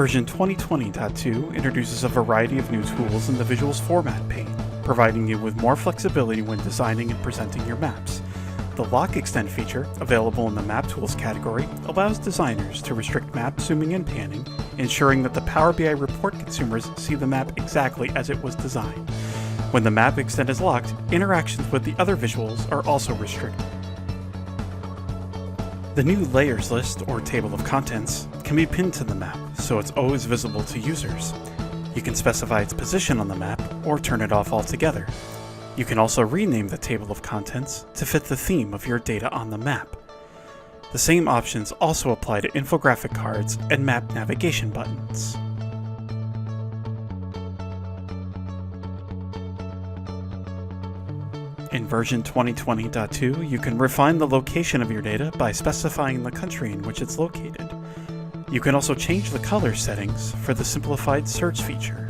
Version 2020.2 introduces a variety of new tools in the Visuals Format pane, providing you with more flexibility when designing and presenting your maps. The Lock Extend feature, available in the Map Tools category, allows designers to restrict map zooming and panning, ensuring that the Power BI report consumers see the map exactly as it was designed. When the map extend is locked, interactions with the other visuals are also restricted. The new Layers list, or table of contents, can be pinned to the map, so it's always visible to users. You can specify its position on the map, or turn it off altogether. You can also rename the table of contents to fit the theme of your data on the map. The same options also apply to infographic cards and map navigation buttons. In version 2020.2, you can refine the location of your data by specifying the country in which it's located. You can also change the color settings for the simplified search feature.